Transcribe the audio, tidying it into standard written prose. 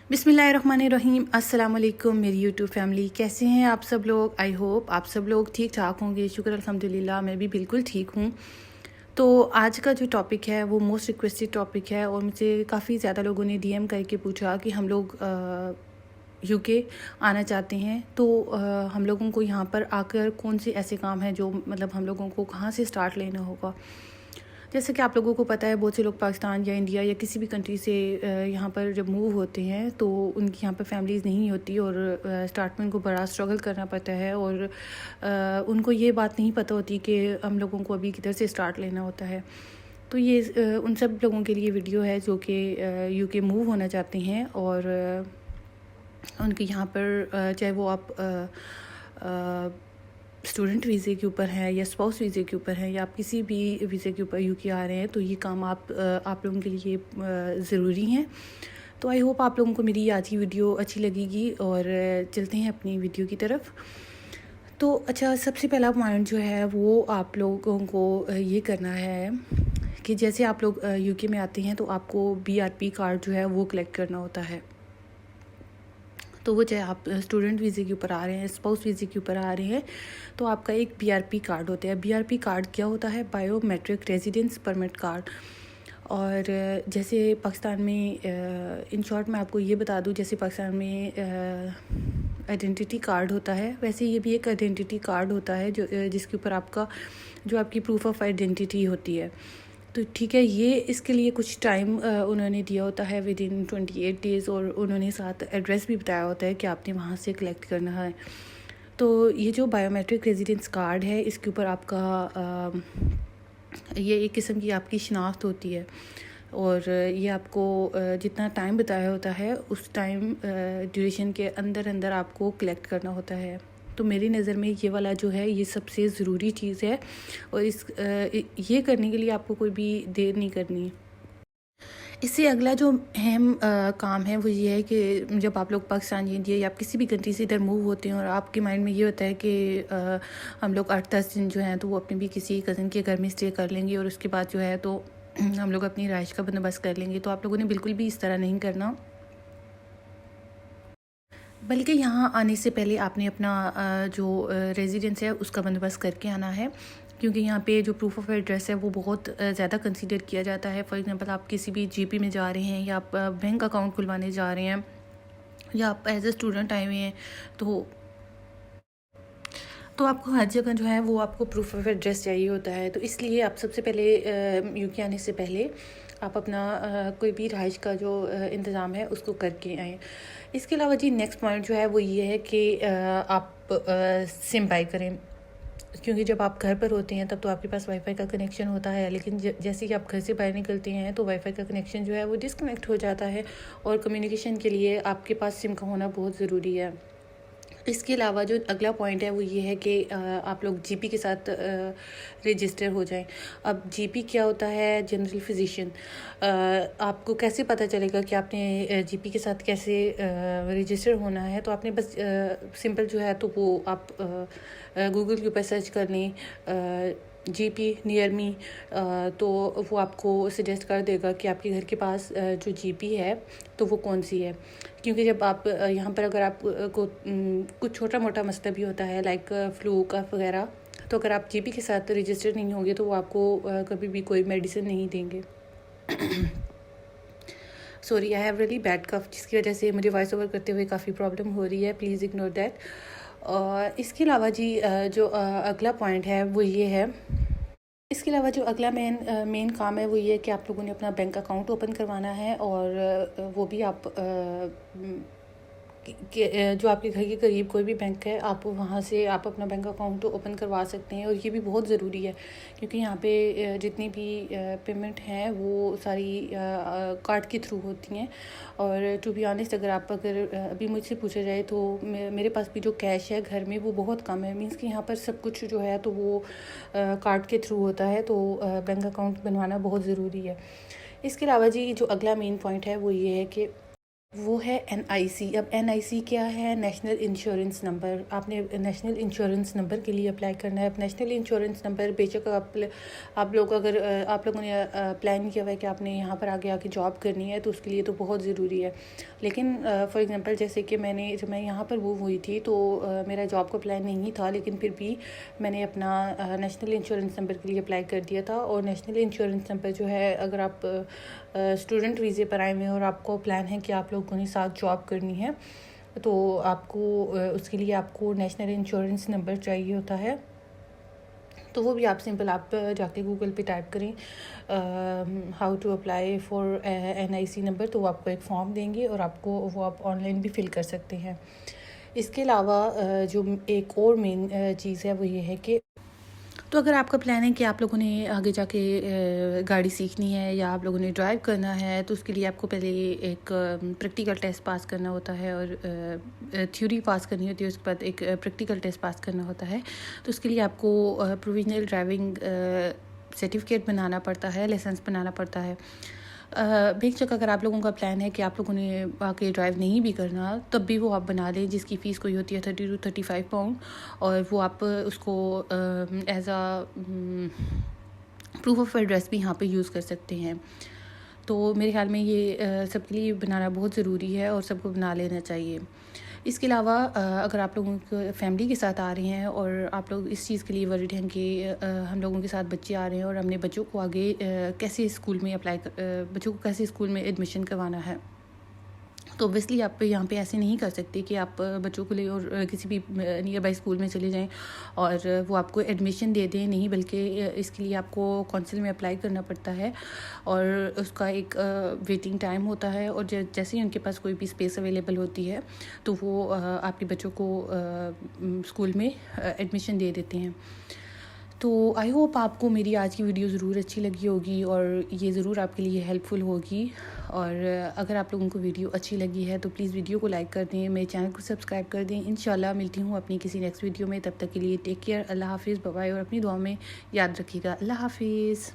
बिस्मिल्लाहिर्रहमानिर्रहीम। अस्सलाम वालेकुम मेरी यूट्यूब फैमिली, कैसे हैं आप सब लोग। आई होप आप सब लोग ठीक ठाक होंगे। शुक्र अल्हम्दुलिल्लाह, मैं भी बिल्कुल ठीक हूँ। तो आज का जो टॉपिक है वो मोस्ट रिक्वेस्टेड टॉपिक है और मुझे काफ़ी ज़्यादा लोगों ने डीएम करके पूछा कि हम लोग यूके आना चाहते हैं, तो हम लोगों को यहाँ पर आकर कौन से ऐसे काम हैं जो मतलब हम लोगों को कहाँ से स्टार्ट लेना होगा। जैसे कि आप लोगों को पता है, बहुत से लोग पाकिस्तान या इंडिया या किसी भी कंट्री से यहाँ पर जब मूव होते हैं तो उनकी यहाँ पर फैमिलीज़ नहीं होती और स्टार्ट में उनको बड़ा स्ट्रगल करना पड़ता है और उनको ये बात नहीं पता होती कि हम लोगों को अभी किधर से स्टार्ट लेना होता है। तो ये उन सब लोगों के लिए वीडियो है जो कि यूके मूव होना चाहते हैं और उनके यहाँ पर चाहे वो आप स्टूडेंट वीज़े के ऊपर है या स्पाउस वीज़े के ऊपर है या आप किसी भी वीज़े के ऊपर यूके आ रहे हैं, तो ये काम आप लोगों के लिए ज़रूरी हैं। तो आई होप आप लोगों को मेरी आज की वीडियो अच्छी लगेगी और चलते हैं अपनी वीडियो की तरफ। तो अच्छा, सबसे पहला पॉइंट जो है वो आप लोगों को ये करना है कि जैसे आप लोग यूके में आते हैं तो आपको BRP कार्ड जो है वो कलेक्ट करना होता है। तो वो चाहे आप स्टूडेंट वीज़े के ऊपर आ रहे हैं, स्पाउस वीज़े के ऊपर आ रहे हैं, तो आपका एक BRP कार्ड होता है। BRP कार्ड क्या होता है? Biometric residence permit card. और जैसे पाकिस्तान में इन शॉर्ट मैं आपको ये बता दूं, जैसे पाकिस्तान में आइडेंटिटी कार्ड होता है, वैसे ये भी एक आइडेंटिटी कार्ड होता है जो जिसके ऊपर आपका जो आपकी प्रूफ ऑफ आइडेंटिटी होती है। तो ठीक है, ये इसके लिए कुछ टाइम उन्होंने दिया होता है विद इन 28 डेज़, और उन्होंने साथ एड्रेस भी बताया होता है कि आपने वहाँ से कलेक्ट करना है। तो ये जो बायोमेट्रिक रेजिडेंस कार्ड है, इसके ऊपर आपका ये एक किस्म की आपकी शनाख्त होती है और ये आपको जितना टाइम बताया होता है उस टाइम ड्यूरेशन के अंदर अंदर आपको कलेक्ट करना होता है। तो मेरी नज़र में ये वाला जो है ये सबसे ज़रूरी चीज़ है और ये करने के लिए आपको कोई भी देर नहीं करनी। इससे अगला जो अहम काम है वो ये है कि जब आप लोग पाकिस्तान या इंडिया या आप किसी भी कंट्री से इधर मूव होते हैं और आपके माइंड में ये होता है कि हम लोग 8-10 दिन जो हैं तो वो अपने भी किसी कज़न के घर में स्टे कर लेंगे और उसके बाद जो है तो हम लोग अपनी रहाइश का बंदोबस्त कर लेंगे। तो आप लोगों ने बिल्कुल भी इस तरह नहीं करना, बल्कि यहाँ आने से पहले आपने अपना जो रेजिडेंस है उसका बंदोबस्त करके आना है, क्योंकि यहाँ पे जो प्रूफ ऑफ एड्रेस है वो बहुत ज़्यादा कंसीडर किया जाता है। फॉर एग्जांपल, आप किसी भी जीपी में जा रहे हैं या आप बैंक अकाउंट खुलवाने जा रहे हैं या आप एज ए स्टूडेंट आए हुए हैं, तो आपको हर जगह जो है वो आपको प्रूफ ऑफ एड्रेस चाहिए होता है। तो इसलिए आप सबसे पहले यूके आने से पहले आप अपना कोई भी रहाइश का जो इंतज़ाम है उसको करके आएँ। इसके अलावा जी नेक्स्ट पॉइंट जो है वो ये है कि आप सिम बाई करें, क्योंकि जब आप घर पर होते हैं तब तो आपके पास वाईफाई का कनेक्शन होता है, लेकिन जैसे ही आप घर से बाहर निकलते हैं तो वाईफाई का कनेक्शन जो है वो डिसकनेक्ट हो जाता है और कम्युनिकेशन के लिए आपके पास सिम का होना बहुत ज़रूरी है। इसके अलावा जो अगला पॉइंट है वो ये है कि आप लोग जीपी के साथ रजिस्टर हो जाएं। अब जीपी क्या होता है? General physician. आपको कैसे पता चलेगा कि आपने जीपी के साथ कैसे रजिस्टर होना है? तो आपने बस सिंपल जो है तो वो आप गूगल के ऊपर सर्च कर लें जीपी नियर मी, तो वो आपको सजेस्ट कर देगा कि आपके घर के पास जो जीपी है तो वो कौन सी है। क्योंकि जब आप यहाँ पर अगर आप को कुछ छोटा मोटा मसला भी होता है लाइक फ्लू कफ वगैरह, तो अगर आप जीपी के साथ रजिस्टर नहीं होंगे तो वो आपको कभी भी कोई मेडिसिन नहीं देंगे। Sorry, I have really bad cough, जिसकी वजह से मुझे वॉइस ओवर करते हुए काफ़ी प्रॉब्लम हो रही है, प्लीज़ इग्नोर दैट। और इसके अलावा जी जो अगला पॉइंट है वो ये है, इसके अलावा जो अगला मेन काम है वो ये है कि आप लोगों ने अपना बैंक अकाउंट ओपन करवाना है और वो भी आप जो आपके घर के करीब कोई भी बैंक है आप वहाँ से आप अपना बैंक अकाउंट ओपन करवा सकते हैं। और ये भी बहुत ज़रूरी है क्योंकि यहाँ पे जितनी भी पेमेंट हैं वो सारी कार्ड के थ्रू होती हैं। और टू बी ऑनेस्ट, अगर अभी मुझसे पूछा जाए तो मेरे पास भी जो कैश है घर में वो बहुत कम है। मीन्स कि यहाँ पर सब कुछ जो है तो वो कार्ड के थ्रू होता है, तो बैंक अकाउंट बनवाना बहुत ज़रूरी है। इसके अलावा जी जो अगला मेन पॉइंट है वो ये है कि وہ ہے NIC. اب NIC کیا ہے؟ National insurance number. آپ نے نیشنل انشورنس نمبر کے لیے اپلائی کرنا ہے. اب نیشنل انشورنس نمبر بے شک آپ لوگوں نے پلان کیا ہوا ہے کہ آپ نے یہاں پر آگے آ کے جاب کرنی ہے تو اس کے لیے تو بہت ضروری ہے. لیکن فار ایگزامپل جیسے کہ جب میں یہاں پر موو ہوئی تھی تو میرا جاب کا پلان نہیں تھا، لیکن پھر بھی میں نے اپنا نیشنل انشورنس نمبر کے لیے اپلائی کر دیا تھا. اور نیشنل انشورنس نمبر جو ہے، اگر آپ اسٹوڈنٹ ویزے پر آئے ہوئے ہیں اور آپ کو پلان ہے کہ آپ لوگوں نے ساتھ جاب کرنی ہے، تو آپ کو اس کے لیے آپ کو نیشنل انشورنس نمبر چاہیے ہوتا ہے. تو وہ بھی آپ سمپل آپ جا کے گوگل پہ ٹائپ کریں how to apply for NIC number, تو وہ آپ کو ایک فارم دیں گے اور آپ کو وہ آپ آن لائن بھی فل کر سکتے ہیں. اس کے علاوہ جو ایک اور مین چیز ہے وہ یہ ہے کہ تو اگر آپ کا پلان ہے کہ آپ لوگوں نے آگے جا کے گاڑی سیکھنی ہے یا آپ لوگوں نے ڈرائیو کرنا ہے، تو اس کے لیے آپ کو پہلے ایک پریکٹیکل ٹیسٹ پاس کرنا ہوتا ہے اور تھیوری پاس کرنی ہوتی ہے. اس کے بعد ایک پریکٹیکل ٹیسٹ پاس کرنا ہوتا ہے. تو اس کے لیے آپ کو پروویژنل ڈرائیونگ سرٹیفکیٹ بنانا پڑتا ہے، لائسنس بنانا پڑتا ہے. بے شک اگر آپ لوگوں کا پلان ہے کہ آپ لوگوں نے آگے ڈرائیو نہیں بھی کرنا، تب بھی وہ آپ بنا لیں، جس کی فیس کوئی ہوتی ہے 30 to 35 پاؤنڈ، اور وہ آپ اس کو ایز پروف آف ایڈریس بھی یہاں پہ یوز کر سکتے ہیں. تو میرے خیال میں یہ سب کے لیے بنانا بہت ضروری ہے اور سب کو بنا لینا چاہیے. اس کے علاوہ اگر آپ لوگوں کو فیملی کے ساتھ آ رہے ہیں اور آپ لوگ اس چیز کے لیے ورڈ ہیں کہ ہم لوگوں کے ساتھ بچے آ رہے ہیں اور ہم نے بچوں کو آگے کیسے اسکول میں ایڈمیشن کروانا ہے، تو اوبیسلی آپ یہاں پہ ایسے نہیں کر سکتے کہ آپ بچوں کو لے اور کسی بھی نیئر بائی اسکول میں چلے جائیں اور وہ آپ کو ایڈمیشن دے دیں. نہیں، بلکہ اس کے لیے آپ کو کونسل میں اپلائی کرنا پڑتا ہے اور اس کا ایک ویٹنگ ٹائم ہوتا ہے، اور جیسے ہی ان کے پاس کوئی بھی اسپیس اویلیبل ہوتی ہے تو وہ آپ کے بچوں کو اسکول میں ایڈمیشن دے دیتے ہیں. تو آئی ہوپ آپ کو میری آج کی ویڈیو ضرور اچھی لگی ہوگی اور یہ ضرور آپ کے لیے ہیلپ فل ہوگی. اور اگر آپ لوگوں کو ویڈیو اچھی لگی ہے تو پلیز ویڈیو کو لائک کر دیں، میرے چینل کو سبسکرائب کر دیں. انشاءاللہ ملتی ہوں اپنی کسی نیکسٹ ویڈیو میں. تب تک کے لیے ٹیک کیئر، اللہ حافظ، بائے، اور اپنی دعا میں یاد رکھیے گا. اللہ حافظ.